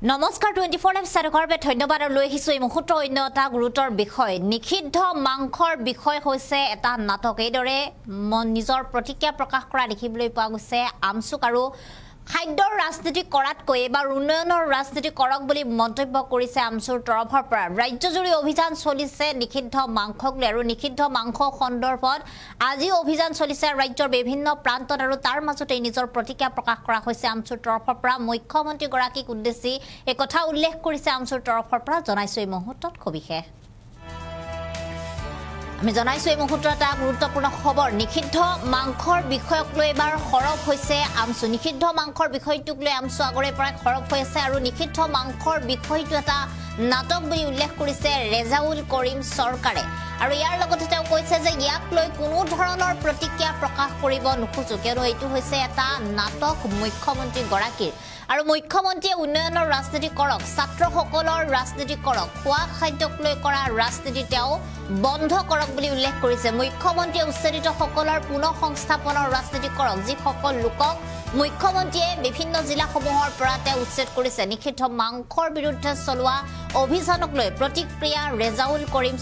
নমস্কাৰ 24/7 সাৰকৰ বাবে ধন্যবাদ আৰু লৈ আহিছো এই মুহূৰ্তৰ অন্য এটা গুৰুতৰ বিষয় নিষিদ্ধ মাংসৰ বিষয় হৈছে এটা নাটক এইদৰে নিজৰ প্ৰতিক্ৰিয়া প্ৰকাশ কৰা দেখিবলৈ পোৱা গৈছে আমসুক আৰু খাদ্যৰ ৰাজনীতি কৰাতকৈ এবাৰ উন্নয়নৰ ৰাজনীতি কৰক বুলি মন্তব্য কৰিছে আমসুৰ তৰফৰ পৰা ৰাজ্যজুৰি অভিযান চলিছে নিষিদ্ধ মাংসক লৈ আৰু নিষিদ্ধ মাংস সন্দৰ্ভত আজি অভিযান চলিছে ৰাজ্যৰ বিভিন্ন প্ৰান্তত আৰু তাৰ মাজতে নিজৰ প্ৰতিক্ৰিয়া প্ৰকাশ কৰা হৈছে আমসুৰ তৰফৰ পৰা মুখ্যমন্ত্ৰী গৰাকীক উদ্দেশ্যি এই কথা উল্লেখ কৰিছে আমসুৰ তৰফৰ পৰা জনাইছো এই মুহূৰ্তত সবিশেষ আমি জনাইছো এই মুহূৰ্তত এটা গুৰুত্বপূৰ্ণ খবৰ নিষিদ্ধ মাংসৰ বিষয়ক লৈ এবাৰ খৰব হৈছে আমসু নিষিদ্ধ মাংসৰ বিষয়টোক লৈ আমসু আগৰে পৰা খৰব হৈ আছে আৰু নিষিদ্ধ মাংসৰ বিষয়টো এটা নাটক বুলি উল্লেখ কৰিছে ৰেজাউল কৰিম চৰকাৰে আৰু ইয়াৰ লগতে তেওঁ কৈছে যে ইয়াক লৈ কোনো ধৰণৰ প্ৰতিক্ৰিয়া প্ৰকাশ কৰিব নোখোজো কিয়নো এইটো হৈছে এটা নাটক মুখ্যমন্ত্ৰী গৰাকীৰ আৰু মুখ্যমন্ত্ৰীয়ে উন্নয়নৰ ৰাজনীতি কৰক ছাত্ৰসকলৰ ৰাজনীতি কৰক খোৱা খাদ্যক লৈ কৰা ৰাজনীতি তেওঁ বন্ধ কৰক বুলি উল্লেখ কৰিছে মুখ্যমন্ত্ৰীয়ে উচ্ছেদিত সকলৰ পুনৰ সংস্থাপনৰ ৰাজনীতি কৰক যি সকল লোকক মুখ্যমন্ত্ৰীয়ে বিভিন্ন জিলাসমূহৰ পৰা তেওঁ উচ্ছেদ কৰিছে নিষিদ্ধ মাংসৰ বিৰুদ্ধে চলোৱা অভিযানক লৈ প্ৰতিক্ৰিয়া ৰেজাউল কৰিম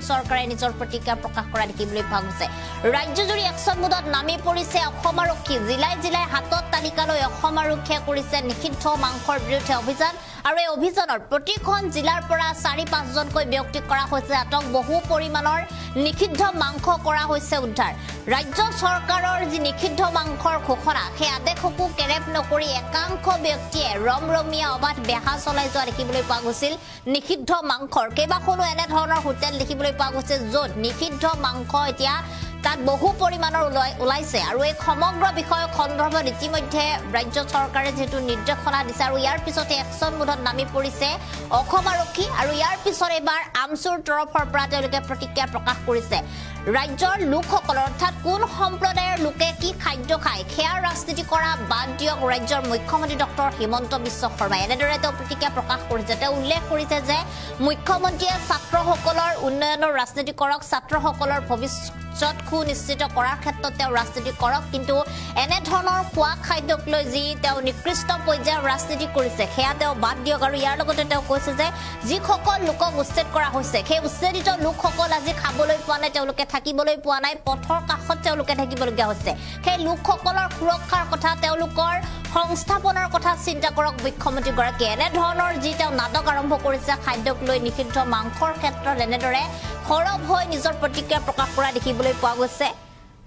চৰকাৰে নিজৰ প্ৰতিক্ৰিয়া প্ৰকাশ কৰা দেখিবলৈ পোৱা গৈছে ৰাজ্যজুৰি একশন মুদত নামি পৰিছে অসম আৰক্ষী জিলাই জিলাই হাতত তালিকা লৈ অসম আৰক্ষীয়ে কৰিছে নিষিদ্ধ মাংসৰ বিৰুদ্ধে অভিযান আৰু এই অভিযানৰ প্ৰতিখন জিলাৰ পৰা 4-5 জনকৈ ব্যক্তি কৰা হৈছে আটক বহু পৰিমাণৰ নিষিদ্ধ মাংস কৰা হৈছে উদ্ধাৰ ৰাজ্য চৰকাৰৰ যি নিষিদ্ধ মাংসৰ ঘোষণা সেই আদেশকো কেৰেপ নকৰি একাংশ ব্যক্তিয়ে ৰমৰমীয়া অবাধ বেহা চলাই যোৱা দেখিবলৈ পোৱা গৈছিল নিষিদ্ধ মাংসৰ কেইবাখনো এনে ধৰণৰ হোটেল দেখিবলৈ পোৱা গৈছে য'ত নিষিদ্ধ মাংস এতিয়া তাত বহু পৰিমাণৰ ওলাইছে আৰু এই সমগ্ৰ বিষয় সন্দৰ্ভত ইতিমধ্যে ৰাজ্য চৰকাৰে যেটো নিৰ্দেশনা দিছে আৰু ইয়াৰ পিছতে একশন মুদত নামি পৰিছে অসম আৰক্ষী আৰু ইয়াৰ পিছত এবাৰ আমসুৰ তৰফৰ পৰা তেওঁলোকে প্ৰতিক্ৰিয়া প্ৰকাশ কৰিছে ৰাজ্যৰ লোকসকলৰ অৰ্থাৎ কোন সম্প্ৰদায়ৰ লোকে কি খাদ্য খায় সেয়া ৰাজনীতি কৰা বাদ দিয়ক ৰাজ্যৰ মুখ্যমন্ত্ৰী ডক্টৰ হিমন্ত বিশ্ব শৰ্মাই এনেদৰে তেওঁ প্ৰতিক্ৰিয়া প্ৰকাশ কৰিছে তেওঁ উল্লেখ কৰিছে যে মুখ্যমন্ত্ৰীয়ে ছাত্ৰসকলৰ উন্নয়নৰ ৰাজনীতি কৰক ছাত্ৰসকলৰ ভৱিষ্যত সুনিশ্চিত কৰাৰ ক্ষেত্ৰত তেওঁ ৰাজনীতি কৰক কিন্তু এনে ধৰণৰ খোৱা খাদ্যক লৈ যি তেওঁ নিকৃষ্ট পৰ্যায়ৰ ৰাজনীতি কৰিছে সেয়া তেওঁ বাদ দিয়ক আৰু ইয়াৰ লগতে তেওঁ কৈছে যে যিসকল লোকক উচ্ছেদ কৰা হৈছে সেই উচ্ছেদিত লোকসকল আজি খাবলৈ পোৱা নাই তেওঁলোকে থাকিবলৈ পোৱা নাই পথৰ কাষত তেওঁলোকে থাকিবলগীয়া হৈছে সেই লোকসকলৰ সুৰক্ষাৰ কথা তেওঁলোকৰ সংস্থাপনৰ কথা চিন্তা কৰক মুখ্যমন্ত্ৰী গৰাকীয়ে এনে ধৰণৰ যি তেওঁ নাটক আৰম্ভ কৰিছে খাদ্যক লৈ নিষিদ্ধ মাংসৰ ক্ষেত্ৰত এনেদৰে খৰব হৈ নিজৰ প্ৰতিক্ৰিয়া প্ৰকাশ কৰা দেখিবলৈ পোৱা গৈছে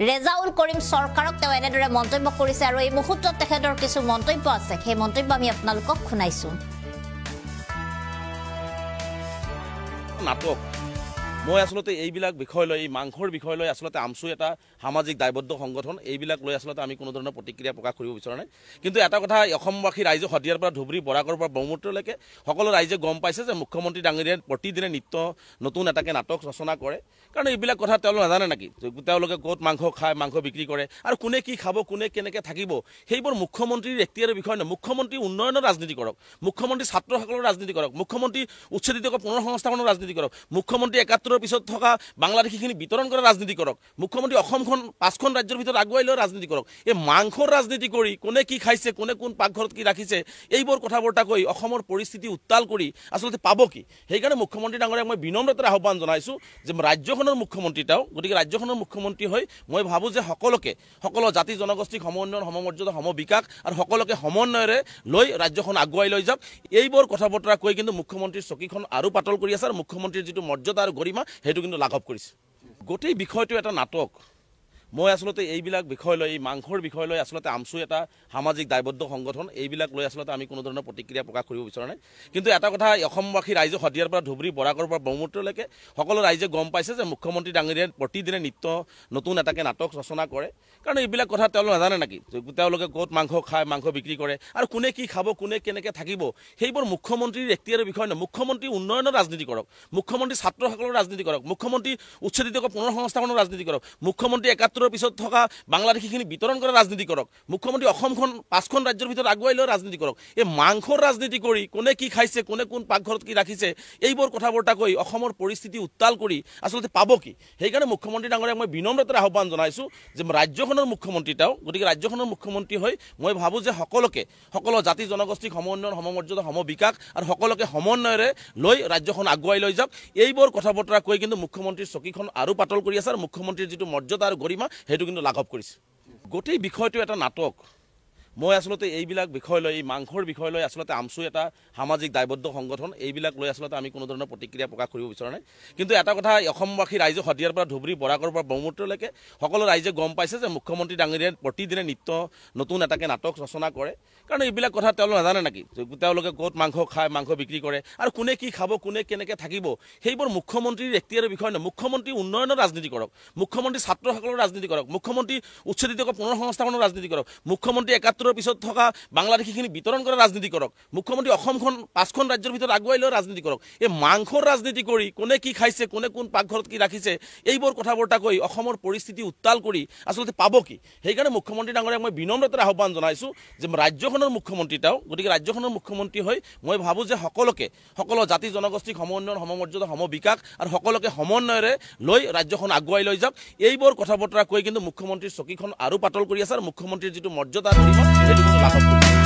ৰেজাউল কৰিম চৰকাৰক তেওঁ এনেদৰে মন্তব্য কৰিছে আৰু এই মুহূৰ্তত তেখেতৰ কিছু মন্তব্য আছে সেই মন্তব্য আমি আপোনালোকক শুনাইছো নাটক মই আসলতে এইবিলাক বিষয় লৈ মাংসৰ বিষয় লৈ আসলতে আমসু এটা সামাজিক দায়বদ্ধ সংগঠন এইবিলাক লৈ আসলতে আমি কোনো ধৰণৰ প্ৰতিক্ৰিয়া প্ৰকাশ কৰিব বিচৰা নাই কিন্তু এটা কথা অসমবাসী ৰাইজে হদিয়াৰ পৰা ধুবুৰী বৰাকৰ পৰা ব্ৰহ্মপুত্ৰলৈকে সকলো ৰাইজে গম পাইছে যে মুখ্যমন্ত্ৰী ডাঙৰীয়াই প্ৰতিদিনে নিত্য নতুন এটাকে নাটক ৰচনা কৰে কাৰণ এইবিলাক কথা তেওঁলোকে নাজানে নেকি তেওঁলোকে ক'ত মাংস খায় মাংস বিক্ৰী কৰে আৰু কোনে কি খাব কোনে কেনেকৈ থাকিব সেইবোৰ মুখ্যমন্ত্ৰীৰ এখতিয়াৰৰ বিষয় নহয় মুখ্যমন্ত্ৰী উন্নয়নৰ ৰাজনীতি কৰক মুখ্যমন্ত্ৰী ছাত্ৰসকলৰ ৰাজনীতি কৰক মুখ্যমন্ত্ৰী উচ্ছেদিতক পুনৰ সংস্থাপনৰ ৰাজনীতি কৰক মুখ্যমন্ত্ৰী ৭১ পিছত থকা বাংলাদেশীখিনি বিতৰণ কৰা ৰাজনীতি কৰক মুখ্যমন্ত্ৰী অসমখন ৫খন ৰাজ্যৰ ভিতৰত আগুৱাই লৈ ৰাজনীতি কৰক এই মাংসৰ ৰাজনীতি কৰি কোনে কি খাইছে কোনে কোন পাকঘৰত কি ৰাখিছে এইবোৰ কথাবৰ্তা কৈ অসমৰ পৰিস্থিতি উত্তাল কৰি আচলতে পাব কি সেইকাৰণে মুখ্যমন্ত্ৰী ডাঙৰীয়াক মই বিনম্ৰতাৰে আহ্বান জনাইছোঁ যে ৰাজ্যখনৰ মুখ্যমন্ত্ৰী তেওঁ গতিকে ৰাজ্যখনৰ মুখ্যমন্ত্ৰী হৈ মই ভাবোঁ যে সকলো জাতি জনগোষ্ঠীক সম উন্নয়ন সম মৰ্যাদা সম বিকাশ আৰু সকলোকে সমন্বয়েৰে লৈ ৰাজ্যখন আগুৱাই লৈ যাওক এইবোৰ কথাবৰ্তা কৈ কিন্তু মুখ্যমন্ত্ৰীৰ চকীখন আৰু পাতল কৰি আছে আৰু মুখ্যমন্ত্ৰীৰ যিটো মৰ্যাদা আৰু গৰিমা সেইটো কিন্তু লাঘৱ কৰিছে গোটেই বিষয়টো এটা নাটক মই আসলতে এইবিলাক বিষয় লৈ মাংসৰ বিষয় লৈ আসলতে আমসু এটা সামাজিক দায়বদ্ধ সংগঠন এইবিলাক লৈ আসলতে আমি কোনো ধৰণৰ প্ৰতিক্ৰিয়া প্ৰকাশ কৰিব বিচৰা নাই কিন্তু এটা কথা অসমবাসী ৰাইজে হদিয়াৰ পৰা ধুবুৰী বৰাকৰ পৰা ব্ৰহ্মপুত্ৰলৈকে সকলো ৰাইজে গম পাইছে যে মুখ্যমন্ত্ৰী ডাঙৰীয়াই প্ৰতিদিনে নিত্য নতুন এটাকে নাটক ৰচনা কৰে কাৰণ এইবিলাক কথা তেওঁলোকে নাজানে নেকি তেওঁলোকে ক'ত মাংস খায় মাংস বিক্ৰী কৰে আৰু কোনে কি খাব কোনে কেনেকৈ থাকিব সেইবোৰ মুখ্যমন্ত্ৰীৰ এখতিয়াৰৰ বিষয় নহয় মুখ্যমন্ত্ৰী উন্নয়নৰ ৰাজনীতি কৰক মুখ্যমন্ত্ৰী ছাত্ৰসকলৰ ৰাজনীতি কৰক মুখ্যমন্ত্ৰী উচ্ছেদিতক পুনৰ সংস্থাপনৰ ৰাজনীতি কৰক মুখ্যমন্ত্ৰী ৭১ 71ৰ পিছত থকা বাংলাদেশীখিনি বিতৰণ কৰা ৰাজনীতি কৰক মুখ্যমন্ত্ৰী অসমখন 5খন ৰাজ্যৰ ভিতৰত আগুৱাই লৈ ৰাজনীতি কৰক এই মাংসৰ ৰাজনীতি কৰি কোনে কি খাইছে কোনে কোন পাকঘৰত কি ৰাখিছে এইবোৰ কথাবৰ্তা কৈ অসমৰ পৰিস্থিতি উত্তাল কৰি আচলতে পাব কি সেইকাৰণে মুখ্যমন্ত্ৰী ডাঙৰীয়াক মই বিনম্ৰতাৰে আহ্বান জনাইছোঁ যে ৰাজ্যখনৰ মুখ্যমন্ত্ৰী তেওঁ গতিকে ৰাজ্যখনৰ মুখ্যমন্ত্ৰী হৈ মই ভাবোঁ যে সকলো জাতি জনগোষ্ঠীক সমন্বয়ন সমমৰ্যাদা সমবিকাশ আৰু সকলোকে সমন্বয়েৰে লৈ ৰাজ্যখন আগুৱাই লৈ যাওক এইবোৰ কথা বতৰা কৈ কিন্তু মুখ্যমন্ত্ৰীৰ চকীখন আৰু পাতল কৰি আছে আৰু মুখ্যমন্ত্ৰীৰ যিটো মৰ্যাদা আৰু গৰিমা সেইটো কিন্তু লাঘৱ কৰিছে গোটেই বিষয়টো এটা নাটক মই আচলতে এইবিলাক বিষয় লৈ এই মাংসৰ বিষয় লৈ আচলতে আমচু এটা সামাজিক দায়বদ্ধ সংগঠন এইবিলাক লৈ আচলতে আমি কোনো ধৰণৰ প্ৰতিক্ৰিয়া প্ৰকাশ কৰিব বিচৰা নাই কিন্তু এটা কথা অসমবাসী ৰাইজে শদিয়াৰ পৰা ধুবুৰী বৰাকৰ পৰা ব্ৰহ্মপুত্ৰলৈকে সকলো ৰাইজে গম পাইছে যে মুখ্যমন্ত্ৰী ডাঙৰীয়াই প্ৰতিদিনে নিত্য নতুন এটাকে নাটক ৰচনা কৰে কাৰণ এইবিলাক কথা তেওঁলোকে নাজানে নেকি তেওঁলোকে ক'ত মাংস খায় মাংস বিক্ৰী কৰে আৰু কোনে কি খাব কোনে কেনেকৈ থাকিব সেইবোৰ মুখ্যমন্ত্ৰীৰ এখতিয়াৰৰ বিষয় নহয় মুখ্যমন্ত্ৰী উন্নয়নৰ ৰাজনীতি কৰক মুখ্যমন্ত্ৰী ছাত্ৰসকলৰ ৰাজনীতি কৰক মুখ্যমন্ত্ৰী উচ্ছেদিত পুনৰ সংস্থাপনৰ ৰাজনীতি কৰক মুখ্যমন্ত্ৰী 71ৰ পিছত থকা বাংলাদেশীখিনি বিতৰণ কৰা ৰাজনীতি কৰক মুখ্যমন্ত্ৰী অসমখন 5খন ৰাজ্যৰ ভিতৰত আগুৱাই লৈ ৰাজনীতি কৰক এই মাংসৰ ৰাজনীতি কৰি কোনে কি খাইছে কোনে কোন পাকঘৰত কি ৰাখিছে এইবোৰ কথাবৰ্তা কৈ অসমৰ পৰিস্থিতি উত্তাল কৰি আচলতে পাব কি সেইকাৰণে মুখ্যমন্ত্ৰী ডাঙৰীয়াক মই বিনম্ৰতাৰে আহ্বান জনাইছোঁ যে ৰাজ্যখনৰ মুখ্যমন্ত্ৰী তেওঁ গতিকে ৰাজ্যখনৰ মুখ্যমন্ত্ৰী হৈ মই ভাবোঁ যে সকলো জাতি জনগোষ্ঠীক সমন্বয়ন সমমৰ্যাদা সমবিকাশ আৰু সকলোকে সমন্বয়েৰে লৈ ৰাজ্যখন আগুৱাই লৈ যাওক এইবোৰ কথা বতৰা কৈ কিন্তু মুখ্যমন্ত্ৰীৰ চকীখন আৰু পাতল কৰি আছে আৰু মুখ্যমন্ত্ৰীৰ যিটো মৰ্যাদা গৰিমা সেইটো কিন্তু লাঘৱ কৰিছে